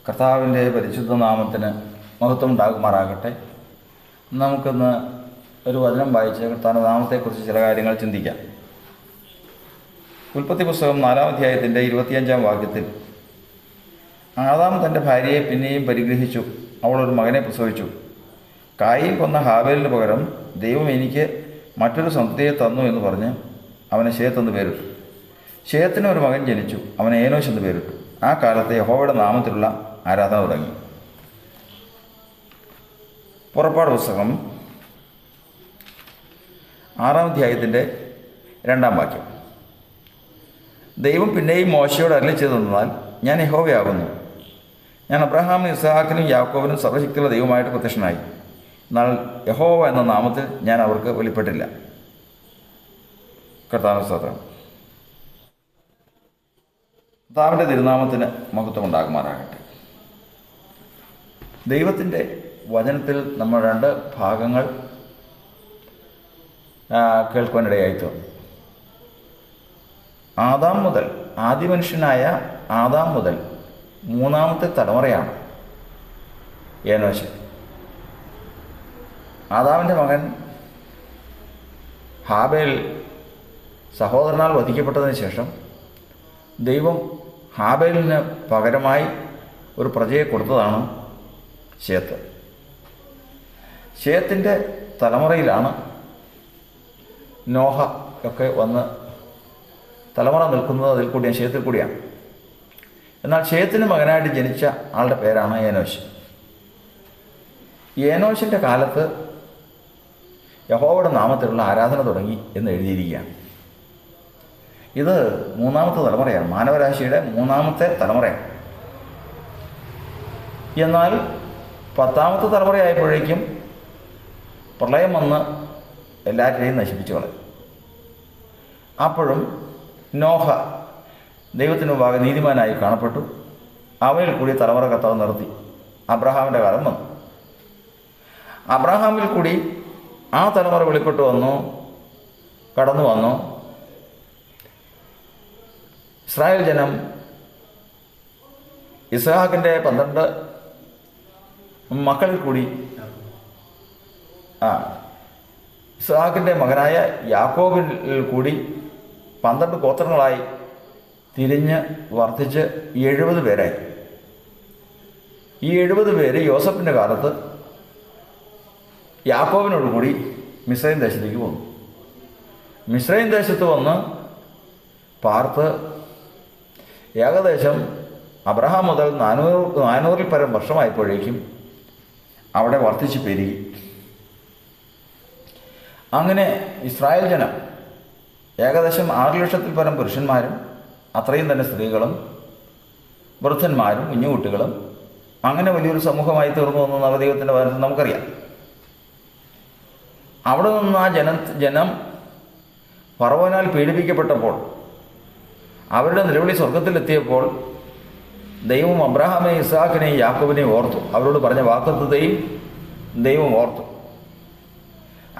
കർത്താവിൻ്റെ പരിശുദ്ധ നാമത്തിന് മഹത്വം ഉണ്ടാകുമാറാകട്ടെ. നമുക്കിന്ന് ഒരു വചനം വായിച്ച് കർത്താവിൻ്റെ നാമത്തെക്കുറിച്ച് ചില കാര്യങ്ങൾ ചിന്തിക്കാം. ഉൽപ്പത്തി പുസ്തകം 4-ാം അധ്യായത്തിൻ്റെ 25-ാം വാക്യത്തിൽ, ആദാം തൻ്റെ ഭാര്യയെ പിന്നെയും പരിഗ്രഹിച്ചു, അവളൊരു മകനെ പ്രസവിച്ചു. കായീൻ കൊന്ന ഹാബേലിന് പകരം ദൈവം എനിക്ക് മറ്റൊരു സന്തതിയെ തന്നു എന്ന് പറഞ്ഞ് അവന് ശേത്ത് എന്ന് പേരിട്ടു. ശേത്തിന് ഒരു മകൻ ജനിച്ചു, അവന് ഏനോശ് എന്ന് പേരിട്ടു. ആ കാലത്ത് യഹോവയുടെ നാമത്തിലുള്ള ആരാധന തുടങ്ങി. പുറപ്പാട് പുസ്തകം 6-ാം അധ്യായത്തിൻ്റെ 2-ാം വാക്യം, ദൈവം പിന്നെയും മോശയോട് അരുളിച്ചെന്നാൽ, ഞാൻ യഹോവയാകുന്നു. ഞാൻ അബ്രഹാമിനും ഇസ്ഹാക്കിനും യാക്കോബിനും സർവ്വശക്തിയുള്ള ദൈവമായിട്ട് പ്രത്യക്ഷനായി. എന്നാൽ യഹോവ എന്ന നാമത്തിൽ ഞാൻ അവർക്ക് വെളിപ്പെട്ടില്ല. കർത്താവിന്റെ സ്തോത്രം. കർത്താവിൻ്റെ തിരുനാമത്തിന് മഹത്വം ഉണ്ടാകുമാറാകട്ടെ. ദൈവത്തിൻ്റെ വചനത്തിൽ നമ്മൾ 2 ഭാഗങ്ങൾ കേൾക്കുവാനിടയായി തീർന്നു. ആദാം മുതൽ, ആദിമനുഷ്യനായ ആദാം മുതൽ 3-ാമത്തെ തലമുറയാണ് ഏനോശ്. ആദാമിൻ്റെ മകൻ ഹാബേൽ സഹോദരനാൽ വധിക്കപ്പെട്ടതിന് ശേഷം ദൈവം ഹാബേലിന് പകരമായി ഒരു പ്രജയെ കൊടുത്തതാണ് ശേത്ത്. ശേത്തിൻ്റെ തലമുറയിലാണ് നോഹ ഒക്കെ വന്ന് തലമുറ നിൽക്കുന്നത്. അതിൽ കൂടിയാണ്, ശേത്തിൽ കൂടിയാണ്. എന്നാൽ ശേത്തിന് മകനായിട്ട് ജനിച്ച ആളുടെ പേരാണ് ഏനോശ്. ഏനോശിൻ്റെ കാലത്ത് യഹോവയുടെ നാമത്തിലുള്ള ആരാധന തുടങ്ങി എന്ന് എഴുതിയിരിക്കുകയാണ്. ഇത് 3-ാമത്തെ തലമുറയാണ്, മാനവരാശിയുടെ 3-ാമത്തെ തലമുറയാണ്. എന്നാൽ 10-ാമത്തെ തലമുറയായപ്പോഴേക്കും പ്രളയം വന്ന് എല്ലാവരെയും നശിപ്പിച്ചു കളയും. അപ്പോഴും നോഹ ദൈവത്തിന് മുമ്പാകെ നീതിമാനായി കാണപ്പെട്ടു. അവയിൽ കൂടി തലമുറ കർത്താവ് നിർത്തി. അബ്രഹാമിൻ്റെ കാലം വന്നു. അബ്രഹാമിൽ കൂടി ആ തലമുറ വെളിപ്പെട്ടു വന്നു, കടന്നു വന്നു. ഇസ്രായേൽ ജനം ഇസ്ഹാക്കിൻ്റെ 12 മക്കളിൽ കൂടി ഇസ്ഹാക്കിൻ്റെ മകനായ യാക്കോബിൽ കൂടി 12 ഗോത്രങ്ങളായി തിരിഞ്ഞ് വർദ്ധിച്ച് 70 പേരായി. ഈ 70 പേര് യോസഫിൻ്റെ കാലത്ത് യാക്കോബിനോടുകൂടി മിസ്രൈം ദേശത്തേക്ക് വന്നു. മിസ്രൈം ദേശത്ത് വന്ന് പാർത്ത് ഏകദേശം അബ്രഹാം മുതൽ 400-ൽ പരം വർഷമായപ്പോഴേക്കും അവിടെ വർദ്ധിച്ച് പെരുകി. അങ്ങനെ ഇസ്രായേൽ ജനം ഏകദേശം 6 ലക്ഷത്തിൽ പരം പുരുഷന്മാരും അത്രയും തന്നെ സ്ത്രീകളും വൃദ്ധന്മാരും കുഞ്ഞുകുട്ടികളും അങ്ങനെ വലിയൊരു സമൂഹമായി തീർന്നു എന്ന് നവദൈവത്തിൻ്റെ വചനത്തിൽ നമുക്കറിയാം. അവിടെ നിന്ന് ആ ജനം ഫറവോനാൽ പീഡിപ്പിക്കപ്പെട്ടപ്പോൾ അവരുടെ നിലവിളി സ്വർഗത്തിലെത്തിയപ്പോൾ ദൈവം അബ്രഹാമിനെയും ഇസ്ഹാക്കിനെയും യാക്കോബിനെയും ഓർത്തു. അവരോട് പറഞ്ഞ വാഗ്ദത്തത്തെയും ദൈവം ഓർത്തു.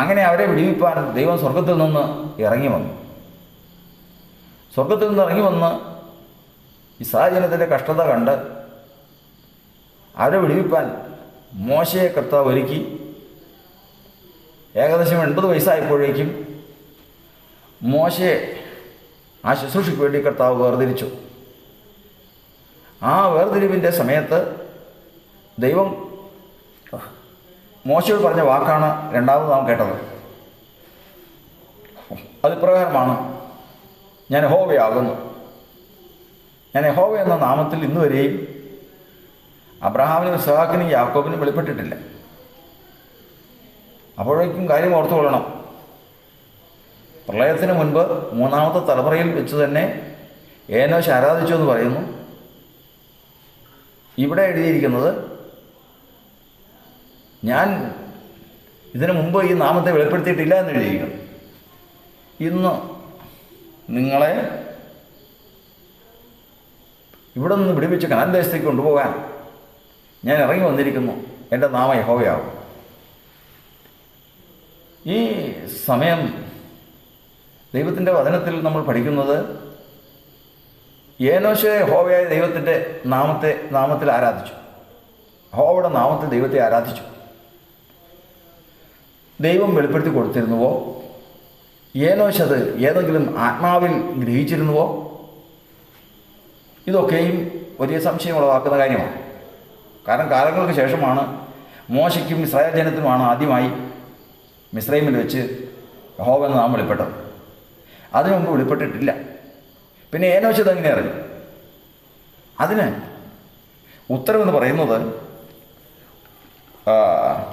അങ്ങനെ അവരെ വിടുവിപ്പാൻ ദൈവം സ്വർഗത്തിൽ നിന്ന് ഇറങ്ങി വന്നു. സ്വർഗത്തിൽ നിന്ന് ഇറങ്ങി വന്ന് ഇസ്രായേൽ ജനത്തിൻ്റെ കഷ്ടത കണ്ട് അവരെ വിടുവിപ്പാൻ മോശയെ കർത്താവ് ഒരുക്കി. ഏകദേശം 80 വയസ്സായപ്പോഴേക്കും മോശയെ ആ ശുശ്രൂഷയ്ക്ക് വേണ്ടി കർത്താവ് വേർതിരിച്ചു. ആ വേർതിരിവിൻ്റെ സമയത്ത് ദൈവം മോശയോട് പറഞ്ഞ വാക്കാണ് രണ്ടാമത് നാം കേട്ടത്. അതിപ്രകാരമാണ്, ഞാൻ യഹോവയാകുന്നു. ഞാൻ യഹോവ എന്ന നാമത്തിൽ ഇന്നുവരെയും അബ്രഹാമിനും ഇസ്ഹാക്കിനും യാക്കോബിനും വെളിപ്പെട്ടിട്ടില്ല. അപ്പോഴേക്കും കാര്യം ഓർത്തുകൊള്ളണം, പ്രളയത്തിന് മുൻപ് 3-ാമത്തെ തലമുറയിൽ വെച്ച് തന്നെ ഏനോശ് ആരാധിച്ചു എന്ന് പറയുന്നു. ഇവിടെ എഴുതിയിരിക്കുന്നത്, ഞാൻ ഇതിനു മുമ്പ് ഈ നാമത്തെ വെളിപ്പെടുത്തിയിട്ടില്ല എന്ന് എഴുതിയിരിക്കുന്നു. ഇന്ന് നിങ്ങളെ ഇവിടെ നിന്ന് വിടുവിച്ച് കനാൻ ദേശത്തേക്ക് കൊണ്ടുപോകാൻ ഞാൻ ഇറങ്ങി വന്നിരിക്കുന്നു. എൻ്റെ നാമം യഹോവയാകും. ഈ സമയം ദൈവത്തിൻ്റെ വചനത്തിൽ നമ്മൾ പഠിക്കുന്നത് ഏനോശ യഹോവയായ ദൈവത്തിൻ്റെ നാമത്തിൽ ആരാധിച്ചു. യഹോവയുടെ നാമത്തിൽ ദൈവത്തെ ആരാധിച്ചു. ദൈവം വെളിപ്പെടുത്തി കൊടുത്തിരുന്നുവോ? ഏനോശ് അത് ഏതെങ്കിലും ആത്മാവിൽ ഗ്രഹിച്ചിരുന്നുവോ? ഇതൊക്കെയും വലിയ സംശയം ഉളവാക്കുന്ന കാര്യമാണ്. കാരണം കാലങ്ങൾക്ക് ശേഷമാണ് മോശയ്ക്കും ഇസ്രായേൽ ജനത്തിനുമാണ് ആദ്യമായി മിസ്രൈമിൽ വെച്ച് യഹോവ എന്ന നാമം വെളിപ്പെട്ടത്. അതിനു മുമ്പ് വെളിപ്പെട്ടിട്ടില്ല. പിന്നെ ഏനോശ് ഇതെങ്ങനെ അറിഞ്ഞു? അതിന് ഉത്തരവെന്ന് പറയുന്നത്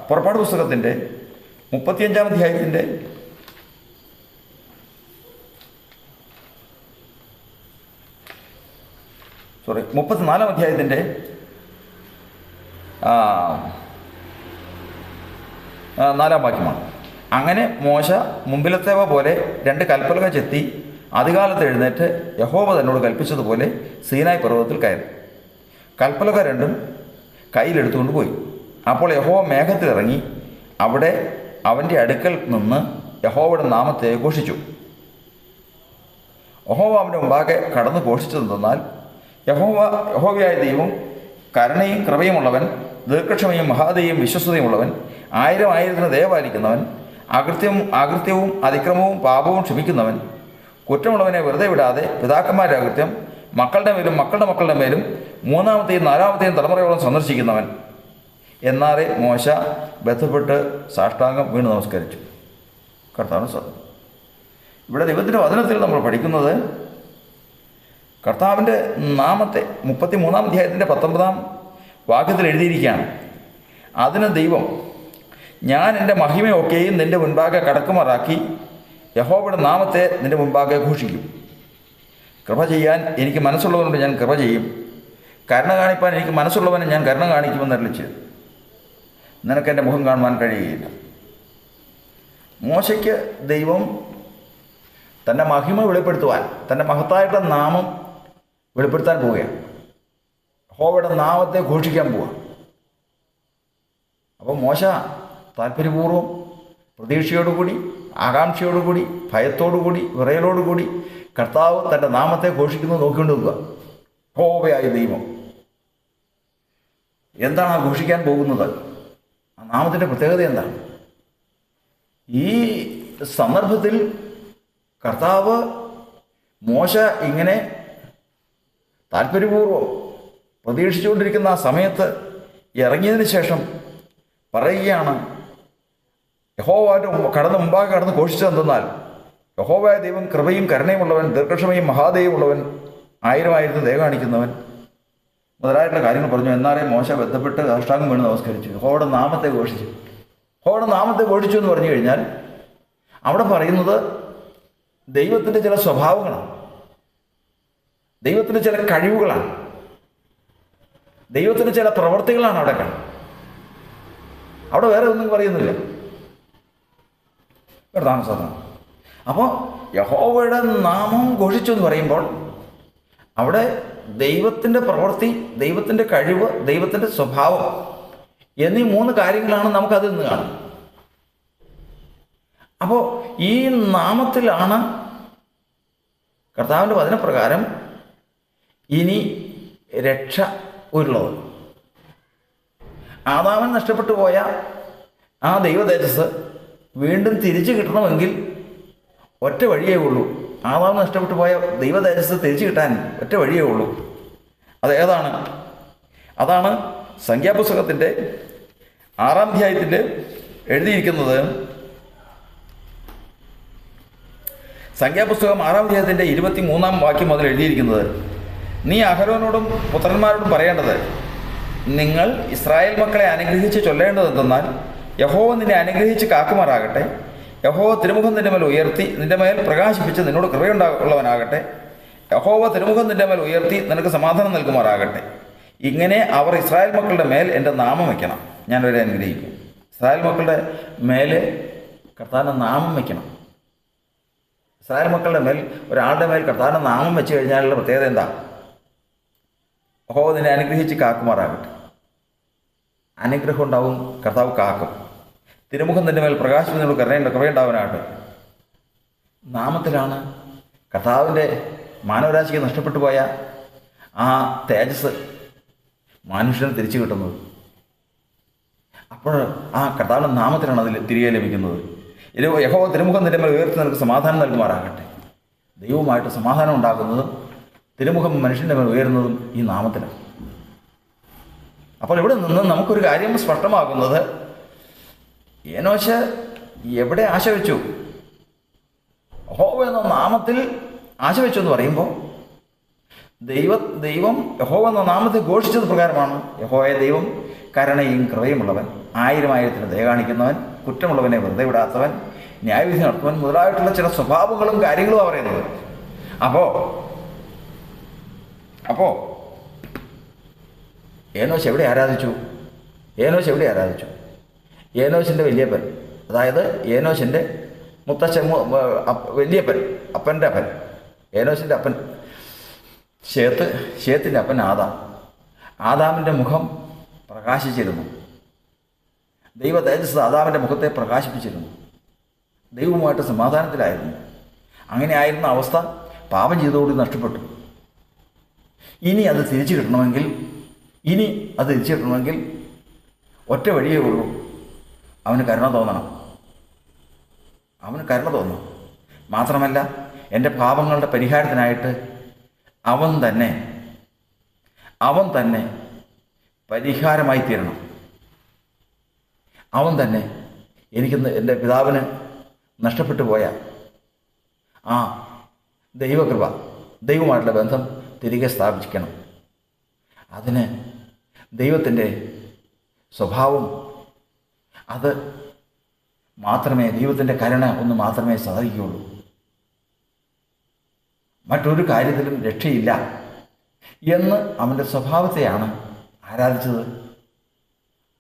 പുറപ്പാട് പുസ്തകത്തിൻ്റെ 35-ാം അധ്യായത്തിൻ്റെ 34-ാം അധ്യായത്തിൻ്റെ 4-ാം വാക്യമാണ്. അങ്ങനെ മോശ മുമ്പിലത്തേവ പോലെ 2 കൽപ്പലക ചെത്തി അതികാലത്ത് എഴുന്നേറ്റ് യഹോവ തന്നോട് കൽപ്പിച്ചതുപോലെ സീനായ് പർവ്വതത്തിൽ കയറി. കൽപ്പലക 2 കയ്യിലെടുത്തുകൊണ്ട് പോയി. അപ്പോൾ യഹോവ മേഘത്തിലിറങ്ങി അവിടെ അവൻ്റെ അടുക്കൽ നിന്ന് യഹോവയുടെ നാമത്തെ ഘോഷിച്ചു. യഹോവ അവൻ്റെ മുമ്പാകെ കടന്ന് ഘോഷിച്ചതെന്നാൽ യഹോവയായ ദൈവം കരുണയും കൃപയുമുള്ളവൻ, ദീർഘക്ഷമയും മഹാദയും വിശ്വസ്തയുമുള്ളവൻ, 1000 ദയ പാലിക്കുന്നവൻ, അകൃത്യവും അതിക്രമവും പാപവും ക്ഷമിക്കുന്നവൻ, കുറ്റമുള്ളവനെ വെറുതെ വിടാതെ പിതാക്കന്മാരുടെ അകൃത്യം മക്കളുടെ മേലും മക്കളുടെ മക്കളുടെ മേലും 3-ാമത്തെയും 4-ാമത്തെയും തലമുറയോളം സന്ദർശിക്കുന്നവൻ. എന്നാറെ മോശ ബന്ധപ്പെട്ട് സാഷ്ടാംഗം വീണ് നമസ്കരിച്ചു. കർത്താവിന് സ്തോത്രം. ഇവിടെ ദൈവത്തിൻ്റെ വചനത്തിൽ നമ്മൾ പഠിക്കുന്നത് കർത്താവിൻ്റെ നാമത്തെ 33-ാം അധ്യായത്തിൻ്റെ 19-ാം വാക്യത്തിൽ എഴുതിയിരിക്കുകയാണ്. അതിന് ദൈവം, ഞാൻ എൻ്റെ മഹിമയൊക്കെയും നിൻ്റെ മുൻപാകെ കടക്കുമാറാക്കി യഹോവയുടെ നാമത്തെ നിൻ്റെ മുൻപാകെ ഘോഷിക്കും. കൃപ ചെയ്യാൻ എനിക്ക് മനസ്സുള്ളവനോട് ഞാൻ കൃപ ചെയ്യും, കരുണ കാണിപ്പാൻ എനിക്ക് മനസ്സുള്ളവനെ ഞാൻ കരുണ കാണിക്കുമെന്ന് അരുളിച്ചു. നിനക്കെൻ്റെ മുഖം കാണുവാൻ കഴിയുകയില്ല. മോശയ്ക്ക് ദൈവം തൻ്റെ മഹിമ വെളിപ്പെടുത്തുവാൻ, തൻ്റെ മഹത്തായിട്ടുള്ള നാമം വെളിപ്പെടുത്താൻ പോവുകയാണ്. യഹോവയുടെ നാമത്തെ ഘോഷിക്കാൻ പോവുക. അപ്പോൾ മോശ താല്പര്യപൂർവ്വം, പ്രതീക്ഷയോടുകൂടി, ആകാംക്ഷയോടുകൂടി, ഭയത്തോടുകൂടി, വിറയലോടുകൂടി കർത്താവ് തൻ്റെ നാമത്തെ ഘോഷിക്കുന്നത് നോക്കിക്കൊണ്ട് നിൽക്കുക. യഹോവയായ ദൈവം എന്താണ് ആ ഘോഷിക്കാൻ പോകുന്നത്? ആ നാമത്തിൻ്റെ പ്രത്യേകത എന്താണ്? ഈ സന്ദർഭത്തിൽ കർത്താവ് മോശ ഇങ്ങനെ താല്പര്യപൂർവ്വം പ്രതീക്ഷിച്ചുകൊണ്ടിരിക്കുന്ന ആ സമയത്ത് ഇറങ്ങിയതിന് ശേഷം പറയുകയാണ്, യഹോവയുടെ മുമ്പാകെ കടന്ന് ഘോഷിച്ചതെന്തെന്നാൽ യഹോവയായ ദൈവം കൃപയും കരുണയുമുള്ളവൻ, ദീർഘക്ഷമയും മഹാദയുമുള്ളവൻ, 1000 ദയ കാണിക്കുന്നവൻ മുതലായിട്ടുള്ള കാര്യങ്ങൾ പറഞ്ഞു. എന്നാലേ മോശ ബന്ധപ്പെട്ട് സാഷ്ടാംഗം വീണ് നമസ്കരിച്ചു. യഹോവയുടെ നാമത്തെ ഘോഷിച്ചു. യഹോവയുടെ നാമത്തെ ഘോഷിച്ചു എന്ന് പറഞ്ഞു കഴിഞ്ഞാൽ അവിടെ പറയുന്നത് ദൈവത്തിൻ്റെ ചില സ്വഭാവങ്ങളാണ്, ദൈവത്തിൻ്റെ ചില കഴിവുകളാണ്, ദൈവത്തിൻ്റെ ചില പ്രവർത്തികളാണ് അവിടെ കാണുന്നത്. അവിടെ വേറെ ഒന്നും പറയുന്നില്ല. താമസം. അപ്പോൾ യഹോവയുടെ നാമം ഘോഷിച്ചു എന്ന് പറയുമ്പോൾ അവിടെ ദൈവത്തിൻ്റെ പ്രവൃത്തി, ദൈവത്തിൻ്റെ കഴിവ്, ദൈവത്തിൻ്റെ സ്വഭാവം എന്നീ 3 കാര്യങ്ങളാണ് നമുക്കതിൽ നിന്ന് കാണുന്നത്. അപ്പോൾ ഈ നാമത്തിലാണ് കർത്താവിൻ്റെ വചനപ്രകാരം ഇനി രക്ഷ ഉള്ളത്. ആദാമൻ നഷ്ടപ്പെട്ടു പോയ ആ ദൈവതേജസ് വീണ്ടും തിരിച്ചു കിട്ടണമെങ്കിൽ ഒറ്റ വഴിയേ ഉള്ളൂ. ആദാമൻ നഷ്ടപ്പെട്ടു പോയ ദൈവതേജസ് തിരിച്ചു കിട്ടാൻ ഒറ്റ വഴിയേ ഉള്ളൂ. അതേതാണ്? അതാണ് സംഖ്യാപുസ്തകത്തിൻ്റെ 6-ാം അധ്യായത്തിൽ എഴുതിയിരിക്കുന്നത്. സംഖ്യാപുസ്തകം 6-ാം അധ്യായത്തിൻ്റെ 23-ാം വാക്യം മുതൽ എഴുതിയിരിക്കുന്നത്, നീ അഹരോനോടും പുത്രന്മാരോടും പറയേണ്ടത്, നിങ്ങൾ ഇസ്രായേൽ മക്കളെ അനുഗ്രഹിച്ച് ചൊല്ലേണ്ടതെന്നാൽ, യഹോവ നിന്നെ അനുഗ്രഹിച്ച് കാക്കുമാറാകട്ടെ, യഹോവ തിരുമുഖം നിന്റെ മേൽ ഉയർത്തി നിന്റെ മേൽ പ്രകാശിപ്പിച്ച് നിന്നോട് കൃപയുള്ളവനാകട്ടെ, യഹോവ തിരുമുഖം നിന്റെ മേൽ ഉയർത്തി നിനക്ക് സമാധാനം നൽകുമാറാകട്ടെ. ഇങ്ങനെ അവർ ഇസ്രായേൽ മക്കളുടെ മേൽ എൻ്റെ നാമം വയ്ക്കണം, ഞാൻ അവരെ അനുഗ്രഹിക്കും. ഇസ്രായേൽ മക്കളുടെ മേൽ കർത്താവിൻ്റെ നാമം വയ്ക്കണം. ഇസ്രായേൽ മക്കളുടെ മേൽ, ഒരാളുടെ മേൽ കർത്താവിൻ്റെ നാമം വെച്ച് കഴിഞ്ഞാലുള്ള പ്രത്യേകത എന്താ? യഹോവ നിന്നെ അനുഗ്രഹിച്ച് കാക്കുമാറാകട്ടെ. അനുഗ്രഹം ഉണ്ടാവും, കർത്താവ് കാക്കും. തിരുമുഖം നിന്റെ മേൽ പ്രകാശിപ്പിനോട് കൃപയുണ്ടാവാനാകട്ടെ. നാമത്തിലാണ് കർത്താവിൻ്റെ മാനവരാശിക്ക് നഷ്ടപ്പെട്ടു പോയ ആ തേജസ് മനുഷ്യന് തിരിച്ചു കിട്ടുന്നത്. അപ്പോൾ ആ കർത്താവിൻ്റെ നാമത്തിലാണ് അതിൽ തിരികെ ലഭിക്കുന്നത്. യഹോവ തിരുമുഖം നിന്റെ മേൽ ഉയർത്തി നിനക്ക് സമാധാനം നൽകുമാറാകട്ടെ. ദൈവവുമായിട്ട് സമാധാനം ഉണ്ടാകുന്നതും തിരുമുഖം മനുഷ്യൻ്റെ മേൽ ഉയരുന്നതും ഈ നാമത്തിലാണ്. അപ്പോൾ ഇവിടെ നിന്ന് നമുക്കൊരു കാര്യം സ്പഷ്ടമാകുന്നത്, ഏനോശ് എവിടെ ആശ വെച്ചു? യഹോവ എന്ന നാമത്തിൽ ആശ വെച്ചു എന്ന് പറയുമ്പോൾ ദൈവം യഹോവ എന്ന നാമത്തെ ഘോഷിച്ചത് പ്രകാരമാണ്. യഹോവയെ ദൈവം കരുണയും കൃപയുമുള്ളവൻ, 1000 ദയ കാണിക്കുന്നവൻ, കുറ്റമുള്ളവനെ വെറുതെ വിടാത്തവൻ, ന്യായവിധി നടത്തുവൻ മുതലായിട്ടുള്ള ചില സ്വഭാവങ്ങളും കാര്യങ്ങളും പറയുന്നത്. അപ്പോൾ ഏനോശ് എവിടെ ആരാധിച്ചു? ഏനോശിൻ്റെ വലിയപ്പൻ, അതായത് ഏനോശിൻ്റെ മുത്തച്ഛൻ, വലിയപ്പൻ, അപ്പൻ്റെ അപ്പൻ, ഏനോശിൻ്റെ അപ്പൻ ശേത്തിൻ്റെ അപ്പൻ ആദാമിൻ്റെ മുഖം പ്രകാശിച്ചിരുന്നു. ദൈവ തേജസ് ആദാമിൻ്റെ മുഖത്തെ പ്രകാശിപ്പിച്ചിരുന്നു. ദൈവവുമായിട്ട് സമാധാനത്തിലായിരുന്നു. അങ്ങനെ ആയിരുന്ന അവസ്ഥ പാപം ചെയ്തോടുകൂടി നഷ്ടപ്പെട്ടു. ഇനി അത് തിരിച്ചു കിട്ടണമെങ്കിൽ ഒറ്റ വഴിയേ ഉള്ളൂ. അവന് കരുണ തോന്നണം. മാത്രമല്ല, എൻ്റെ പാപങ്ങളുടെ പരിഹാരത്തിനായിട്ട് അവൻ തന്നെ പരിഹാരമായി തീരണം. അവൻ തന്നെ എൻ്റെ പിതാവിന് നഷ്ടപ്പെട്ടു പോയ ആ ദൈവകൃപ, ദൈവമായിട്ടുള്ള ബന്ധം തിരികെ സ്ഥാപിക്കണം. അതിന് ദൈവത്തിൻ്റെ സ്വഭാവം, അത് മാത്രമേ, ദൈവത്തിൻ്റെ കരുണ ഒന്ന് മാത്രമേ സാധിക്കുകയുള്ളൂ. മറ്റൊരു കാര്യത്തിലും രക്ഷയില്ല എന്ന് അവൻ്റെ സ്വഭാവത്തെയാണ് ആരാധിച്ചത്.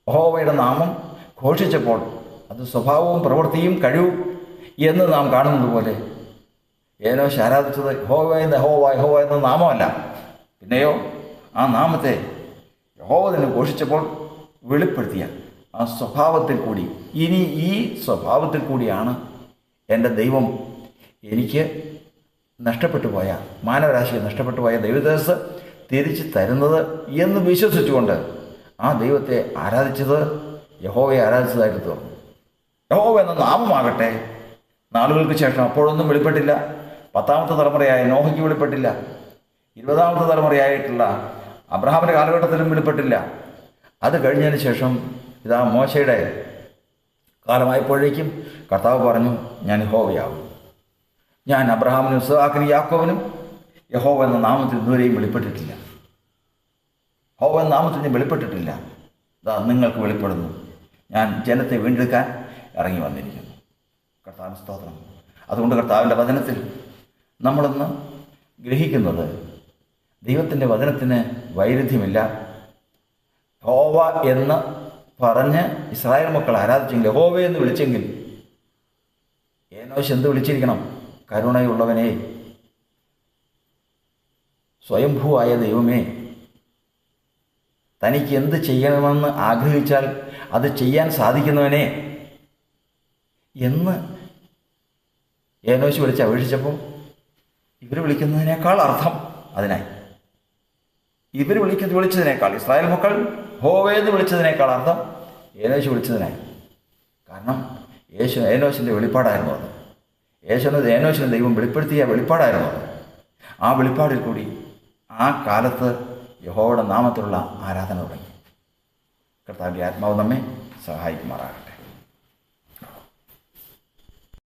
യഹോവയുടെ നാമം ഘോഷിച്ചപ്പോൾ അത് സ്വഭാവവും പ്രവൃത്തിയും കഴിവും എന്ന് നാം കാണുന്നത് പോലെ ഏനോശ് ആരാധിച്ചത് യഹോവ എന്ന നാമമല്ല, പിന്നെയോ ആ നാമത്തെ യഹോവ തന്നെ ഘോഷിച്ചപ്പോൾ വെളിപ്പെടുത്തിയ ആ സ്വഭാവത്തിൽ കൂടി. ഇനി ഈ സ്വഭാവത്തിൽ കൂടിയാണ് എൻ്റെ ദൈവം എനിക്ക് നഷ്ടപ്പെട്ടു പോയ, മാനവരാശിയെ നഷ്ടപ്പെട്ടു പോയ ദൈവതേജസ്സ് തിരിച്ചു തരുന്നത് എന്ന് വിശ്വസിച്ചുകൊണ്ട് ആ ദൈവത്തെ ആരാധിച്ചത്, യഹോവയെ ആരാധിച്ചതായിട്ട് തോന്നുന്നു. യഹോവ എന്ന നാമമാകട്ടെ നാളുകൾക്ക് ശേഷം അപ്പോഴൊന്നും വെളിപ്പെട്ടില്ല. 10ാമത്തെ തലമുറയായ നോഹയ്ക്ക് വെളിപ്പെട്ടില്ല. 20ാമത്തെ തലമുറയായിട്ടുള്ള അബ്രഹാമിൻ്റെ കാലഘട്ടത്തിലും വെളിപ്പെട്ടില്ല. അത് കഴിഞ്ഞതിന് ശേഷം ഇതാ മോശയുടെ കാലമായപ്പോഴേക്കും കർത്താവ് പറഞ്ഞു, ഞാൻ യഹോവയാകും. ഞാൻ അബ്രഹാമിനും ഇസ്ഹാക്കിനും യാക്കോബിനും യഹോവ എന്ന നാമത്തിൽ ഇതുവരെയും വെളിപ്പെട്ടിട്ടില്ല. യഹോവ എന്ന നാമത്തിൽ ഞാൻ വെളിപ്പെട്ടിട്ടില്ല. ഇതാ നിങ്ങൾക്ക് വെളിപ്പെടുന്നു. ഞാൻ ജനത്തെ വീണ്ടെടുക്കാൻ ഇറങ്ങി വന്നിരിക്കുന്നു. കർത്താവിന് സ്തോത്രം. അതുകൊണ്ട് കർത്താവിൻ്റെ വചനത്തിൽ നമ്മളൊന്ന് ഗ്രഹിക്കുന്നത്, ദൈവത്തിൻ്റെ വചനത്തിന് വൈരുദ്ധ്യമില്ല. യഹോവ എന്ന് പറഞ്ഞ് ഇസ്രായേൽ മക്കൾ ആരാധിച്ചെങ്കിൽ, യഹോവ എന്ന് വിളിച്ചെങ്കിൽ, ഏനോശ് എന്ത് വിളിച്ചിരിക്കണം? കരുണയുള്ളവനെ, സ്വയംഭൂവായ ദൈവമേ, തനിക്ക് എന്ത് ചെയ്യണമെന്ന് ആഗ്രഹിച്ചാൽ അത് ചെയ്യാൻ സാധിക്കുന്നവനെ എന്ന് ഏനോശ് വിളിച്ച് അപേക്ഷിച്ചപ്പോൾ ഇവർ വിളിക്കുന്നതിനേക്കാൾ അർത്ഥം അതിനായി. ഇവർ വിളിച്ചതിനേക്കാൾ, ഇസ്രായേൽ മക്കൾ യഹോവയെന്ന് വിളിച്ചതിനേക്കാൾ അർത്ഥം ഏനോശ് വിളിച്ചതിനായി. കാരണം ഏനോശിൻ്റെ വെളിപ്പാടായിരുന്നു അത്. ഏനോശിന് ദൈവം വെളിപ്പെടുത്തിയ വെളിപ്പാടായിരുന്നു അത്. ആ വെളിപ്പാടിൽ കൂടി ആ കാലത്ത് യഹോവയുടെ നാമത്തിലുള്ള ആരാധന തുടങ്ങി. കർത്താവിൻ്റെ ആത്മാവ് നമ്മെ സഹായിക്കുമാറാകട്ടെ.